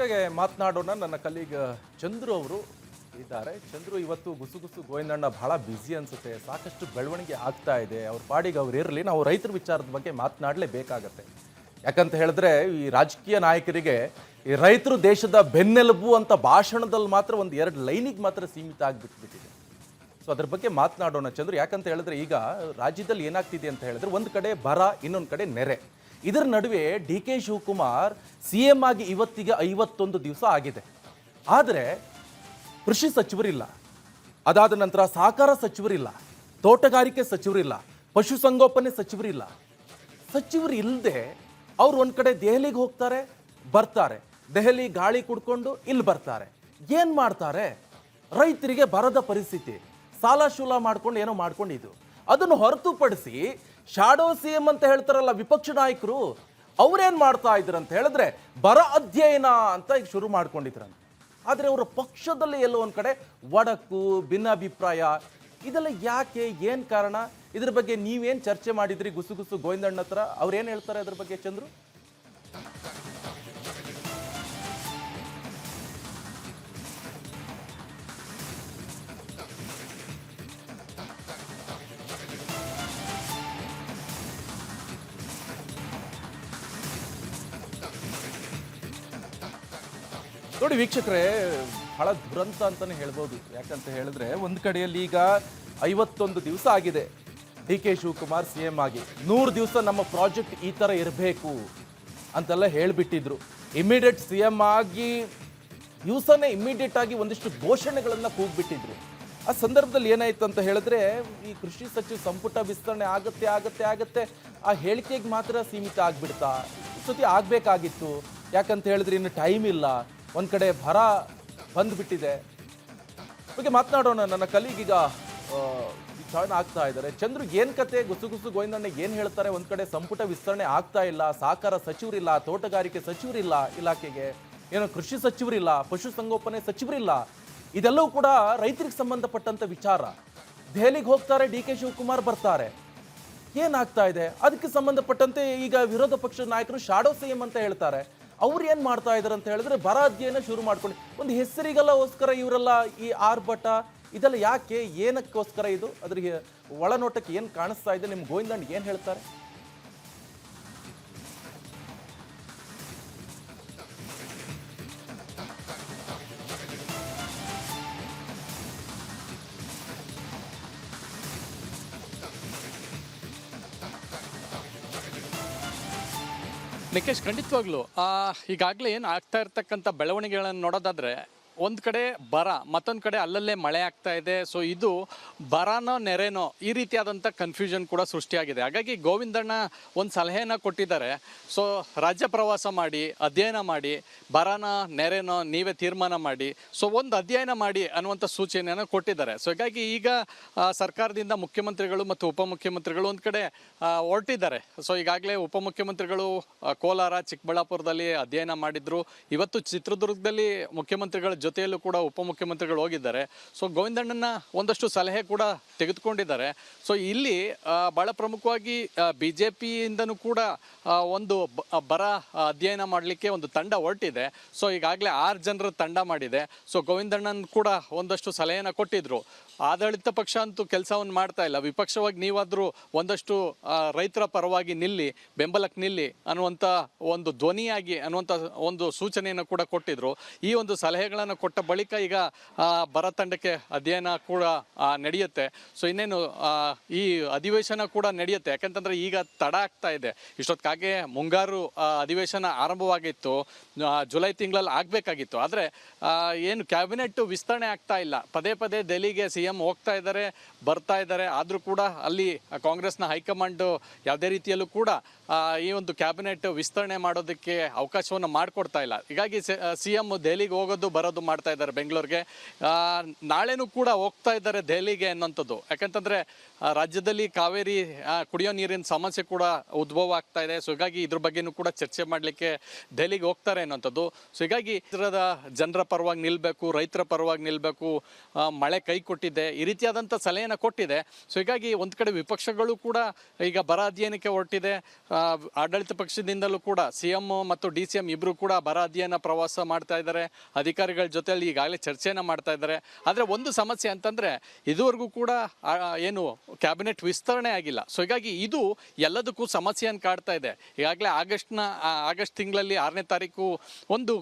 ವೀಕ್ಷಕರಿಗೆ ಮಾತನಾಡೋಣ. ನನ್ನ ಕಲೀಗ್ ಚಂದ್ರು ಅವರು ಇದ್ದಾರೆ. ಚಂದ್ರು, ಇವತ್ತು ಗುಸುಗುಸು ಗೋವಿಂದಣ್ಣ ಬಹಳ ಬ್ಯುಸಿ ಅನ್ಸುತ್ತೆ, ಸಾಕಷ್ಟು ಬೆಳವಣಿಗೆ ಆಗ್ತಾ ಇದೆ. ಅವ್ರ ಪಾಡಿಗೆ ಅವ್ರು ಇರಲಿ, ನಾವು ರೈತರ ವಿಚಾರದ ಬಗ್ಗೆ ಮಾತನಾಡಲೇಬೇಕಾಗತ್ತೆ. ಯಾಕಂತ ಹೇಳಿದ್ರೆ ಈ ರಾಜಕೀಯ ನಾಯಕರಿಗೆ ಈ ರೈತರು ದೇಶದ ಬೆನ್ನೆಲುಬು ಅಂತ ಭಾಷಣದಲ್ಲಿ ಮಾತ್ರ ಒಂದು ಎರಡು ಲೈನಿಗೆ ಮಾತ್ರ ಸೀಮಿತ ಆಗಿಬಿಟ್ಬಿಟ್ಟಿದೆ. ಸೊ ಅದ್ರ ಬಗ್ಗೆ ಮಾತನಾಡೋಣ ಚಂದ್ರು. ಯಾಕಂತ ಹೇಳಿದ್ರೆ ಈಗ ರಾಜ್ಯದಲ್ಲಿ ಏನಾಗ್ತಿದೆ ಅಂತ ಹೇಳಿದ್ರೆ ಒಂದು ಕಡೆ ಬರ, ಇನ್ನೊಂದು ಕಡೆ ನೆರೆ. ಇದರ ನಡುವೆ ಡಿ ಕೆ ಶಿವಕುಮಾರ್ CM ಆಗಿ ಇವತ್ತಿಗೆ 51 ದಿವಸ ಆಗಿದೆ. ಆದರೆ ಕೃಷಿ ಸಚಿವರಿಲ್ಲ, ಅದಾದ ನಂತರ ಸಹಕಾರ ಸಚಿವರಿಲ್ಲ, ತೋಟಗಾರಿಕೆ ಸಚಿವರಿಲ್ಲ, ಪಶುಸಂಗೋಪನೆ ಸಚಿವರಿಲ್ಲ. ಸಚಿವರು ಇಲ್ಲದೆ ಅವ್ರು ಒಂದು ಕಡೆ ದೆಹಲಿಗೆ ಹೋಗ್ತಾರೆ, ಬರ್ತಾರೆ, ದೆಹಲಿ ಗಾಳಿ ಕುಡ್ಕೊಂಡು ಇಲ್ಲಿ ಬರ್ತಾರೆ. ಏನು ಮಾಡ್ತಾರೆ? ರೈತರಿಗೆ ಬರದ ಪರಿಸ್ಥಿತಿ, ಸಾಲ ಶೂಲ ಮಾಡ್ಕೊಂಡು ಏನೋ ಮಾಡ್ಕೊಂಡಿದ್ದು. ಅದನ್ನು ಹೊರತುಪಡಿಸಿ ಶಾಡೋ CM ಅಂತ ಹೇಳ್ತಾರಲ್ಲ ವಿಪಕ್ಷ ನಾಯಕರು, ಅವ್ರೇನು ಮಾಡ್ತಾ ಇದ್ರು ಅಂತ ಹೇಳಿದ್ರೆ ಬರ ಅಧ್ಯಯನ ಅಂತ ಈಗ ಶುರು ಮಾಡ್ಕೊಂಡಿದ್ರಂತೆ. ಆದರೆ ಅವರ ಪಕ್ಷದಲ್ಲಿ ಎಲ್ಲೋ ಒಂದು ಕಡೆ ಒಡಕು, ಭಿನ್ನಾಭಿಪ್ರಾಯ, ಇದೆಲ್ಲ ಯಾಕೆ, ಏನು ಕಾರಣ? ಇದ್ರ ಬಗ್ಗೆ ನೀವೇನು ಚರ್ಚೆ ಮಾಡಿದ್ರಿ ಗುಸುಗುಸು ಗೋವಿಂದಣ್ಣ ಹತ್ರ? ಅವ್ರೇನು ಹೇಳ್ತಾರೆ ಅದ್ರ ಬಗ್ಗೆ ಚಂದ್ರು? ನೋಡಿ ವೀಕ್ಷಕರೇ, ಬಹಳ ದುರಂತ ಅಂತಲೇ ಹೇಳ್ಬೋದು. ಯಾಕಂತ ಹೇಳಿದ್ರೆ ಒಂದು ಕಡೆಯಲ್ಲಿ ಈಗ 51 ದಿವಸ ಆಗಿದೆ ಡಿ ಕೆ ಶಿವಕುಮಾರ್ CM ಆಗಿ. 100 ದಿವಸ ನಮ್ಮ ಪ್ರಾಜೆಕ್ಟ್ ಈ ಥರ ಇರಬೇಕು ಅಂತೆಲ್ಲ ಹೇಳಿಬಿಟ್ಟಿದ್ರು. ಇಮಿಡಿಯೇಟ್ CM ಆಗಿ ದಿವಸನೇ ಇಮಿಡಿಯೇಟ್ ಆಗಿ ಒಂದಿಷ್ಟು ಘೋಷಣೆಗಳನ್ನು ಕೂಗ್ಬಿಟ್ಟಿದ್ರು. ಆ ಸಂದರ್ಭದಲ್ಲಿ ಏನಾಯ್ತು ಅಂತ ಹೇಳಿದ್ರೆ ಈ ಕೃಷಿ ಸಚಿವ ಸಂಪುಟ ವಿಸ್ತರಣೆ ಆಗತ್ತೆ ಆಗತ್ತೆ ಆಗತ್ತೆ ಆ ಹೇಳಿಕೆಗೆ ಮಾತ್ರ ಸೀಮಿತ ಆಗ್ಬಿಡ್ತಾ. ಇಷ್ಟೊತ್ತಿ ಆಗಬೇಕಾಗಿತ್ತು. ಯಾಕಂತ ಹೇಳಿದ್ರೆ ಇನ್ನು ಟೈಮ್ ಇಲ್ಲ, ಒಂದು ಕಡೆ ಬರ ಬಂದ್ಬಿಟ್ಟಿದೆ. ಬಗ್ಗೆ ಮಾತನಾಡೋಣ. ನನ್ನ ಕಲೀಗೀಗ ಜಾಯ್ನ್ ಆಗ್ತಾ ಇದ್ದಾರೆ. ಚಂದ್ರು, ಏನು ಕತೆ? ಗುಸುಗುಸು ಗೋವಿಂದಣ್ಣ ಏನು ಹೇಳ್ತಾರೆ? ಒಂದು ಕಡೆ ಸಂಪುಟ ವಿಸ್ತರಣೆ ಆಗ್ತಾ ಇಲ್ಲ, ಸಹಕಾರ ಸಚಿವರಿಲ್ಲ, ತೋಟಗಾರಿಕೆ ಸಚಿವರಿಲ್ಲ, ಇಲಾಖೆಗೆ ಏನೋ ಕೃಷಿ ಸಚಿವರಿಲ್ಲ, ಪಶುಸಂಗೋಪನೆ ಸಚಿವರಿಲ್ಲ. ಇದೆಲ್ಲವೂ ಕೂಡ ರೈತರಿಗೆ ಸಂಬಂಧಪಟ್ಟಂತ ವಿಚಾರ. ದೆಹಲಿಗೆ ಹೋಗ್ತಾರೆ, ಡಿ ಕೆ ಶಿವಕುಮಾರ್ ಬರ್ತಾರೆ. ಏನಾಗ್ತಾ ಇದೆ? ಅದಕ್ಕೆ ಸಂಬಂಧಪಟ್ಟಂತೆ ಈಗ ವಿರೋಧ ಪಕ್ಷದ ನಾಯಕರು ಶಾಡೋ CM ಅಂತ ಹೇಳ್ತಾರೆ. ಅವ್ರು ಏನು ಮಾಡ್ತಾ ಇದ್ದಾರೆ ಅಂತ ಹೇಳಿದ್ರೆ ಬರ ಅಧ್ಯಯನ ಶುರು ಮಾಡ್ಕೊಂಡು ಒಂದು ಹೆಸರಿಗೆಲ್ಲಗೋಸ್ಕರ ಇವರೆಲ್ಲ ಈ ಆರ್ಭಟ ಇದೆಲ್ಲ ಯಾಕೆ, ಏನಕ್ಕೋಸ್ಕರ ಇದು? ಅದ್ರಿಗೆ ಒಳನೋಟಕ್ಕೆ ಏನು ಕಾಣಿಸ್ತಾ ಇದೆ? ನಿಮ್ಮ ಗೋವಿಂದಣ್ಣ ಏನು ಹೇಳ್ತಾರೆ? ನಿಕೇಶ್, ಖಂಡಿತವಾಗ್ಲು ಈಗಾಗಲೇ ಏನು ಆಗ್ತಾ ಇರ್ತಕ್ಕಂಥ ಬೆಳವಣಿಗೆಗಳನ್ನು ನೋಡೋದಾದ್ರೆ ಒಂದು ಕಡೆ ಬರ, ಮತ್ತೊಂದು ಕಡೆ ಅಲ್ಲಲ್ಲೇ ಮಳೆ ಆಗ್ತಾ ಇದೆ. ಸೊ ಇದು ಬರನೋ ನೆರೆನೋ ಈ ರೀತಿಯಾದಂಥ ಕನ್ಫ್ಯೂಷನ್ ಕೂಡ ಸೃಷ್ಟಿಯಾಗಿದೆ. ಹಾಗಾಗಿ ಗೋವಿಂದಣ್ಣ ಒಂದು ಸಲಹೆಯನ್ನು ಕೊಟ್ಟಿದ್ದಾರೆ. ಸೊ ರಾಜ್ಯ ಪ್ರವಾಸ ಮಾಡಿ ಅಧ್ಯಯನ ಮಾಡಿ, ಬರನ ನೆರೆನೋ ನೀವೇ ತೀರ್ಮಾನ ಮಾಡಿ, ಸೊ ಒಂದು ಅಧ್ಯಯನ ಮಾಡಿ ಅನ್ನುವಂಥ ಸೂಚನೆಯನ್ನು ಕೊಟ್ಟಿದ್ದಾರೆ. ಸೊ ಹೀಗಾಗಿ ಈಗ ಸರ್ಕಾರದಿಂದ ಮುಖ್ಯಮಂತ್ರಿಗಳು ಮತ್ತು ಉಪಮುಖ್ಯಮಂತ್ರಿಗಳು ಒಂದು ಕಡೆ ಹೊರಟಿದ್ದಾರೆ. ಸೊ ಈಗಾಗಲೇ ಉಪಮುಖ್ಯಮಂತ್ರಿಗಳು ಕೋಲಾರ, ಚಿಕ್ಕಬಳ್ಳಾಪುರದಲ್ಲಿ ಅಧ್ಯಯನ ಮಾಡಿದ್ರು. ಇವತ್ತು ಚಿತ್ರದುರ್ಗದಲ್ಲಿ ಮುಖ್ಯಮಂತ್ರಿಗಳ ಜೊತೆಯಲ್ಲೂ ಕೂಡ ಉಪಮುಖ್ಯಮಂತ್ರಿಗಳು ಹೋಗಿದ್ದಾರೆ. ಸೊ ಗೋವಿಂದಣ್ಣನ ಒಂದಷ್ಟು ಸಲಹೆ ಕೂಡ ತೆಗೆದುಕೊಂಡಿದ್ದಾರೆ. ಸೊ ಇಲ್ಲಿ ಬಹಳ ಪ್ರಮುಖವಾಗಿ BJPಯಿಂದನೂ ಕೂಡ ಒಂದು ಬರ ಅಧ್ಯಯನ ಮಾಡಲಿಕ್ಕೆ ಒಂದು ತಂಡ ಹೊರಟಿದೆ. ಸೊ ಈಗಾಗಲೇ 6 ಜನರ ತಂಡ ಮಾಡಿದೆ. ಸೊ ಗೋವಿಂದಣ್ಣನ್ ಕೂಡ ಒಂದಷ್ಟು ಸಲಹೆಯನ್ನು ಕೊಟ್ಟಿದ್ರು. ಆಡಳಿತ ಪಕ್ಷ ಅಂತೂ ಕೆಲಸವನ್ನು ಮಾಡ್ತಾ ಇಲ್ಲ, ವಿಪಕ್ಷವಾಗಿ ನೀವಾದರೂ ಒಂದಷ್ಟು ರೈತರ ಪರವಾಗಿ ನಿಲ್ಲಿ, ಬೆಂಬಲಕ್ಕೆ ನಿಲ್ಲಿ ಅನ್ನುವಂಥ ಒಂದು ಧ್ವನಿಯಾಗಿ ಅನ್ನುವಂಥ ಒಂದು ಸೂಚನೆಯನ್ನು ಕೂಡ ಕೊಟ್ಟಿದ್ರು. ಈ ಒಂದು ಸಲಹೆಗಳನ್ನು ಕೊಟ್ಟ ಬಳಿಕ ಈಗ ಬರ ತಂಡಕ್ಕೆ ಅಧ್ಯಯನ ಕೂಡ ನಡೆಯುತ್ತೆ. ಸೊ ಇನ್ನೇನು ಈ ಅಧಿವೇಶನ ಕೂಡ ನಡೆಯುತ್ತೆ. ಯಾಕಂತಂದರೆ ಈಗ ತಡ ಆಗ್ತಾ ಇದೆ. ಇಷ್ಟೊತ್ತಿಗಾಗೆ ಮುಂಗಾರು ಅಧಿವೇಶನ ಆರಂಭವಾಗಿತ್ತು, ಜುಲೈ ತಿಂಗಳಲ್ಲಿ ಆಗಬೇಕಾಗಿತ್ತು. ಆದರೆ ಏನು ಕ್ಯಾಬಿನೆಟ್ ವಿಸ್ತರಣೆ ಆಗ್ತಾ ಇಲ್ಲ. ಪದೇ ಪದೇ ದೆಹಲಿಗೆ CM ಹೋಗ್ತಾ ಇದ್ದಾರೆ, ಬರ್ತಾ ಇದ್ದಾರೆ. ಆದರೂ ಕೂಡ ಅಲ್ಲಿ ಕಾಂಗ್ರೆಸ್ನ ಹೈಕಮಾಂಡ್ ಯಾವುದೇ ರೀತಿಯಲ್ಲೂ ಕೂಡ ಈ ಒಂದು ಕ್ಯಾಬಿನೆಟ್ ವಿಸ್ತರಣೆ ಮಾಡೋದಕ್ಕೆ ಅವಕಾಶವನ್ನು ಮಾಡಿಕೊಡ್ತಾ ಇಲ್ಲ. ಹೀಗಾಗಿ CM ದೆಹಲಿಗೆ ಹೋಗೋದು ಬರೋದು ಮಾಡ್ತಾ ಇದ್ದಾರೆ ಬೆಂಗಳೂರಿಗೆ. ನಾಳೆನೂ ಕೂಡ ಹೋಗ್ತಾ ಇದ್ದಾರೆ ದೆಹಲಿಗೆ ಅನ್ನೋಂಥದ್ದು. ಯಾಕಂತಂದರೆ ರಾಜ್ಯದಲ್ಲಿ ಕಾವೇರಿ ಕುಡಿಯೋ ನೀರಿನ ಸಮಸ್ಯೆ ಕೂಡ ಉದ್ಭವ ಆಗ್ತಾ ಇದೆ. ಸೊ ಹೀಗಾಗಿ ಇದ್ರ ಬಗ್ಗೆನೂ ಕೂಡ ಚರ್ಚೆ ಮಾಡಲಿಕ್ಕೆ ದೆಹಲಿಗೆ ಹೋಗ್ತಾರೆ ಅನ್ನೋಂಥದ್ದು. ಸೊ ಹೀಗಾಗಿ ಇದರದ ಜನರ ಪರವಾಗಿ ನಿಲ್ಲಬೇಕು, ರೈತರ ಪರವಾಗಿ ನಿಲ್ಲಬೇಕು, ಮಳೆ ಕೈ ಕೊಟ್ಟಿದೆ, ಈ ರೀತಿಯಾದಂಥ ಸಲಹೆಯನ್ನು ಕೊಟ್ಟಿದೆ. ಸೊ ಹೀಗಾಗಿ ಒಂದು ಕಡೆ ವಿಪಕ್ಷಗಳು ಕೂಡ ಈಗ ಬರ ಅಧ್ಯಯನಕ್ಕೆ ಹೊರಟಿದೆ. ಆಡಳಿತ ಪಕ್ಷದಿಂದಲೂ ಕೂಡ CM ಮತ್ತು DCM ಇಬ್ಬರು ಕೂಡ ಬರ ಅಧ್ಯಯನ ಪ್ರವಾಸ ಮಾಡ್ತಾ ಇದ್ದಾರೆ. ಅಧಿಕಾರಿಗಳ ಜೊತೆಯಲ್ಲಿ ಈಗಾಗಲೇ ಚರ್ಚೆಯನ್ನು ಮಾಡ್ತಾ ಇದ್ದಾರೆ. ಆದರೆ ಒಂದು ಸಮಸ್ಯೆ ಅಂತಂದರೆ ಇದುವರೆಗೂ ಕೂಡ ಏನು ಕ್ಯಾಬಿನೆಟ್ ವಿಸ್ತರಣೆ ಆಗಿಲ್ಲ. ಸೊ ಹೀಗಾಗಿ ಇದು ಎಲ್ಲದಕ್ಕೂ ಸಮಸ್ಯೆಯನ್ನು ಕಾಡ್ತಾ ಇದೆ. ಈಗಾಗಲೇ ಆಗಸ್ಟ್ ತಿಂಗಳಲ್ಲಿ 6ನೇ ತಾರೀಕು ಒಂದು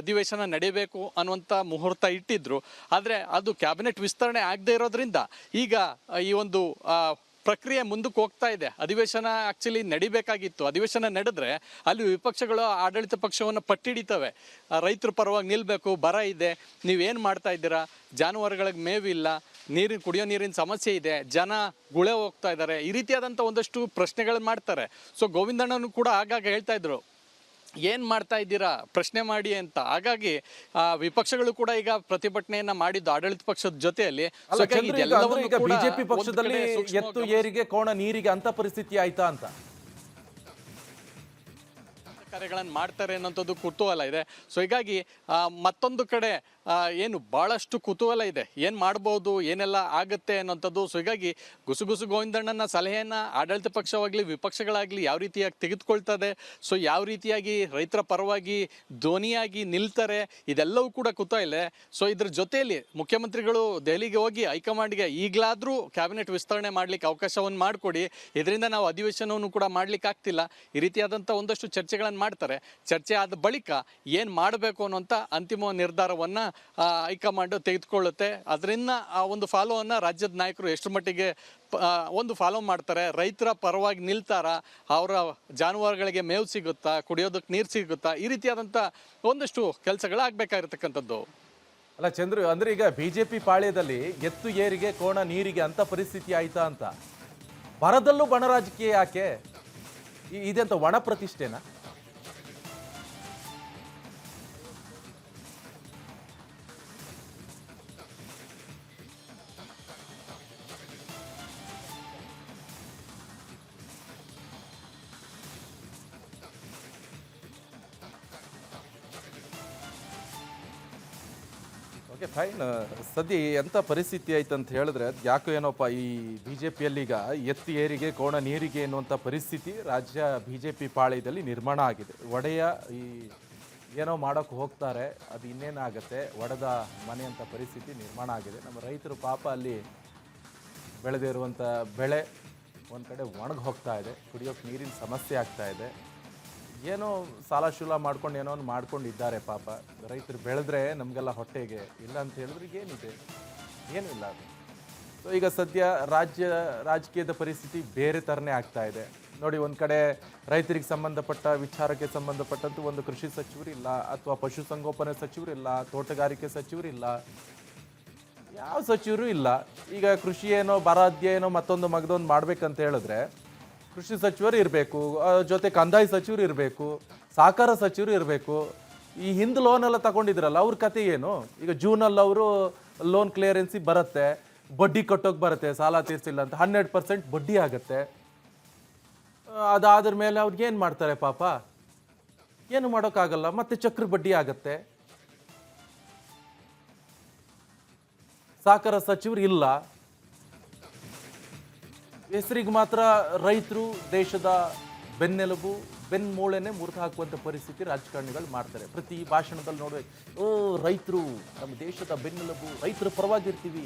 ಅಧಿವೇಶನ ನಡೀಬೇಕು ಅನ್ನುವಂಥ ಮುಹೂರ್ತ ಇಟ್ಟಿದ್ರು. ಆದರೆ ಅದು ಕ್ಯಾಬಿನೆಟ್ ವಿಸ್ತರಣೆ ಆಗದೆ ಇರೋದ್ರಿಂದ ಈಗ ಈ ಒಂದು ಪ್ರಕ್ರಿಯೆ ಮುಂದಕ್ಕೆ ಹೋಗ್ತಾ ಇದೆ. ಅಧಿವೇಶನ ಆಕ್ಚುಲಿ ನಡಿಬೇಕಾಗಿತ್ತು. ಅಧಿವೇಶನ ನಡೆದ್ರೆ ಅಲ್ಲಿ ವಿಪಕ್ಷಗಳು ಆಡಳಿತ ಪಕ್ಷವನ್ನು ಪಟ್ಟಿಡಿತವೆ. ರೈತರ ಪರವಾಗಿ ನಿಲ್ಲಬೇಕು, ಬರ ಇದೆ, ನೀವೇನು ಮಾಡ್ತಾ ಇದ್ದೀರಾ, ಜಾನುವಾರುಗಳಿಗೆ ಮೇವಿಲ್ಲ, ಕುಡಿಯೋ ನೀರಿನ ಸಮಸ್ಯೆ ಇದೆ, ಜನ ಗುಳೆ ಹೋಗ್ತಾ ಇದ್ದಾರೆ, ಈ ರೀತಿಯಾದಂಥ ಒಂದಷ್ಟು ಪ್ರಶ್ನೆಗಳನ್ನ ಮಾಡ್ತಾರೆ. ಸೊ ಗೋವಿಂದಣ್ಣನು ಕೂಡ ಆಗಾಗ ಹೇಳ್ತಾ ಇದ್ರು, ಏನು ಮಾಡ್ತಾ ಇದ್ದೀರಾ, ಪ್ರಶ್ನೆ ಮಾಡಿ ಅಂತ. ಹಾಗಾಗಿ ವಿಪಕ್ಷಗಳು ಕೂಡ ಈಗ ಪ್ರತಿಭಟನೆಯನ್ನ ಮಾಡಿದ್ದು ಆಡಳಿತ ಪಕ್ಷದ ಜೊತೆಯಲ್ಲಿ. ಬಿಜೆಪಿ ಪಕ್ಷದಲ್ಲಿ ಎತ್ತು ಏರಿಗೆ ಕೋಣ ನೀರಿಗೆ ಅಂತ ಪರಿಸ್ಥಿತಿ ಆಯ್ತಾ ಅಂತ ಕಾರ್ಯಗಳನ್ನು ಮಾಡ್ತಾರೆ ಅನ್ನೋಂಥದ್ದು ಕುತೂಹಲ ಇದೆ. ಸೊ ಹೀಗಾಗಿ ಮತ್ತೊಂದು ಕಡೆ ಏನು ಭಾಳಷ್ಟು ಕುತೂಹಲ ಇದೆ, ಏನು ಮಾಡ್ಬೋದು, ಏನೆಲ್ಲ ಆಗುತ್ತೆ ಅನ್ನೋಂಥದ್ದು. ಸೊ ಹೀಗಾಗಿ ಗುಸುಗುಸು ಗೋವಿಂದಣ್ಣನ ಸಲಹೆಯನ್ನು ಆಡಳಿತ ಪಕ್ಷವಾಗಲಿ ವಿಪಕ್ಷಗಳಾಗಲಿ ಯಾವ ರೀತಿಯಾಗಿ ತೆಗೆದುಕೊಳ್ತದೆ, ಸೊ ಯಾವ ರೀತಿಯಾಗಿ ರೈತರ ಪರವಾಗಿ ಧ್ವನಿಯಾಗಿ ನಿಲ್ತಾರೆ, ಇದೆಲ್ಲವೂ ಕೂಡ ಕುತೂಹಲ. ಸೊ ಇದ್ರ ಜೊತೆಯಲ್ಲಿ ಮುಖ್ಯಮಂತ್ರಿಗಳು ದೆಹಲಿಗೆ ಹೋಗಿ ಹೈಕಮಾಂಡ್ಗೆ ಈಗಲಾದರೂ ಕ್ಯಾಬಿನೆಟ್ ವಿಸ್ತರಣೆ ಮಾಡಲಿಕ್ಕೆ ಅವಕಾಶವನ್ನು ಮಾಡಿಕೊಡಿ, ಇದರಿಂದ ನಾವು ಅಧಿವೇಶನವನ್ನು ಕೂಡ ಮಾಡಲಿಕ್ಕೆ ಆಗ್ತಿಲ್ಲ, ಈ ರೀತಿಯಾದಂಥ ಒಂದಷ್ಟು ಚರ್ಚೆಗಳನ್ನು ಮಾಡ್ತಾರೆ. ಚರ್ಚೆ ಆದ ಬಳಿಕ ಏನು ಮಾಡಬೇಕು ಅನ್ನೋಂಥ ಅಂತಿಮ ನಿರ್ಧಾರವನ್ನು ಹೈಕಮಾಂಡ್ ತೆಗೆದುಕೊಳ್ಳುತ್ತೆ. ಅದರಿಂದ ಆ ಒಂದು ಫಾಲೋವನ್ನು ರಾಜ್ಯದ ನಾಯಕರು ಎಷ್ಟು ಮಟ್ಟಿಗೆ ಒಂದು ಫಾಲೋ ಮಾಡ್ತಾರೆ, ರೈತರ ಪರವಾಗಿ ನಿಲ್ತಾರ, ಅವರ ಜಾನುವಾರುಗಳಿಗೆ ಮೇವು ಸಿಗುತ್ತಾ, ಕುಡಿಯೋದಕ್ಕೆ ನೀರು ಸಿಗುತ್ತಾ, ಈ ರೀತಿಯಾದಂಥ ಒಂದಷ್ಟು ಕೆಲಸಗಳಾಗಬೇಕಾಗಿರ್ತಕ್ಕಂಥದ್ದು. ಅಲ್ಲ ಚಂದ್ರು, ಅಂದ್ರೆ ಈಗ ಬಿಜೆಪಿ ಪಾಳ್ಯದಲ್ಲಿ ಎತ್ತು ಏರಿಗೆ ಕೋಣ ನೀರಿಗೆ ಅಂತ ಪರಿಸ್ಥಿತಿ ಆಯ್ತಾ ಅಂತ. ಬರದಲ್ಲೂ ಬಣ ರಾಜಕೀಯ ಯಾಕೆ? ಇದೆಂತ ಒಣ ಪ್ರತಿಷ್ಠೆನಾ? Okay fine. ಸದ್ಯ ಎಂಥ ಪರಿಸ್ಥಿತಿ ಆಯ್ತು ಅಂತ ಹೇಳಿದ್ರೆ ಯಾಕೋ ಏನೋಪ್ಪ ಈ BJPಯಲ್ಲಿ ಈಗ ಎತ್ತು ಏರಿಗೆ ಕೋಣ ನೀರಿಗೆ ಎನ್ನುವಂಥ ಪರಿಸ್ಥಿತಿ ರಾಜ್ಯ BJP ಪಾಳ್ಯದಲ್ಲಿ ನಿರ್ಮಾಣ ಆಗಿದೆ. ಒಡೆಯ ಈ ಏನೋ ಮಾಡೋಕ್ಕೆ ಹೋಗ್ತಾರೆ, ಅದು ಇನ್ನೇನಾಗುತ್ತೆ, ಒಡೆದ ಮನೆ ಅಂತ ಪರಿಸ್ಥಿತಿ ನಿರ್ಮಾಣ ಆಗಿದೆ. ನಮ್ಮ ರೈತರು ಪಾಪ ಅಲ್ಲಿ ಬೆಳೆದಿರುವಂಥ ಬೆಳೆ ಒಂದು ಕಡೆ ಒಣಗಿ ಹೋಗ್ತಾ ಇದೆ, ಕುಡಿಯೋಕ್ಕೆ ನೀರಿನ ಸಮಸ್ಯೆ ಆಗ್ತಾ ಇದೆ. ಏನೋ ಸಾಲ ಶೂಲ ಮಾಡ್ಕೊಂಡು ಏನೋ ಮಾಡ್ಕೊಂಡಿದ್ದಾರೆ ಪಾಪ ರೈತರು. ಬೆಳೆದ್ರೆ ನಮಗೆಲ್ಲ ಹೊಟ್ಟೆಗೆ, ಇಲ್ಲ ಅಂತ ಹೇಳಿದ್ರೆ ಏನಿದೆ, ಏನೂ ಇಲ್ಲ ಅದು. ಸೊ ಈಗ ಸದ್ಯ ರಾಜಕೀಯದ ಪರಿಸ್ಥಿತಿ ಬೇರೆ ಥರನೇ ಆಗ್ತಾ ಇದೆ ನೋಡಿ. ಒಂದು ಕಡೆ ರೈತರಿಗೆ ಸಂಬಂಧಪಟ್ಟ ವಿಚಾರಕ್ಕೆ ಸಂಬಂಧಪಟ್ಟಂತೂ ಒಂದು ಕೃಷಿ ಸಚಿವರಿಲ್ಲ, ಅಥವಾ ಪಶುಸಂಗೋಪನೆ ಸಚಿವರಿಲ್ಲ, ತೋಟಗಾರಿಕೆ ಸಚಿವರಿಲ್ಲ, ಯಾವ ಸಚಿವರು ಇಲ್ಲ. ಈಗ ಕೃಷಿ ಏನೋ ಬರ ಅಧ್ಯಯನೋ ಮತ್ತೊಂದು ಮಗದೊಂದು ಮಾಡ್ಬೇಕಂತ ಹೇಳಿದ್ರೆ ಕೃಷಿ ಸಚಿವರು ಇರಬೇಕು, ಜೊತೆ ಕಂದಾಯ ಸಚಿವರು ಇರಬೇಕು, ಸಹಕಾರ ಸಚಿವರು ಇರಬೇಕು. ಈ ಹಿಂದೆ ಲೋನ್ ಎಲ್ಲ ತಗೊಂಡಿದ್ರಲ್ಲ ಅವ್ರ ಕತೆ ಏನು? ಈಗ ಜೂನಲ್ಲಿ ಅವರು ಲೋನ್ ಕ್ಲಿಯರೆನ್ಸಿ ಬರುತ್ತೆ, ಬಡ್ಡಿ ಕಟ್ಟೋಕೆ ಬರುತ್ತೆ, ಸಾಲ ತೀರಿಸಿಲ್ಲ ಅಂತ 100% ಬಡ್ಡಿ ಆಗುತ್ತೆ. ಅದಾದ್ರ ಮೇಲೆ ಅವ್ರಿಗೆ ಏನು ಮಾಡ್ತಾರೆ ಪಾಪ? ಏನು ಮಾಡೋಕ್ಕಾಗಲ್ಲ, ಮತ್ತೆ ಚಕ್ರ ಬಡ್ಡಿ ಆಗತ್ತೆ. ಸಹಕಾರ ಸಚಿವರು ಇಲ್ಲ, ಹೆಸರಿಗೆ ಮಾತ್ರ ರೈತರು ದೇಶದ ಬೆನ್ನೆಲುಬು, ಬೆನ್ಮೂಳೆನೆ ಮುರಿದು ಹಾಕುವಂಥ ಪರಿಸ್ಥಿತಿ ರಾಜಕಾರಣಿಗಳು ಮಾಡ್ತಾರೆ. ಪ್ರತಿ ಭಾಷಣದಲ್ಲಿ ನೋಡ್ಬೇಕು, ರೈತರು ನಮ್ಮ ದೇಶದ ಬೆನ್ನೆಲುಬು, ರೈತರ ಪರವಾಗಿರ್ತೀವಿ,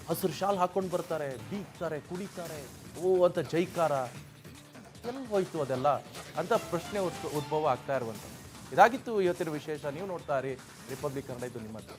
ಹಸಿರು ಶಾಲ್ ಹಾಕೊಂಡು ಬರ್ತಾರೆ, ಬೀಗ್ತಾರೆ, ಕುಡಿತಾರೆ, ಅಂತ ಜೈಕಾರ. ಎಲ್ಲಿ ಹೋಯ್ತು ಅದೆಲ್ಲ ಅಂತ ಪ್ರಶ್ನೆ ಉದ್ಭವ ಆಗ್ತಾ ಇರುವಂಥದ್ದು. ಇದಾಗಿತ್ತು ಇವತ್ತಿನ ವಿಶೇಷ. ನೀವು ನೋಡ್ತಾ ಇರಿ ರಿಪಬ್ಲಿಕ್ ಕನ್ನಡ, ಇದು ನಿಮ್ಮದು.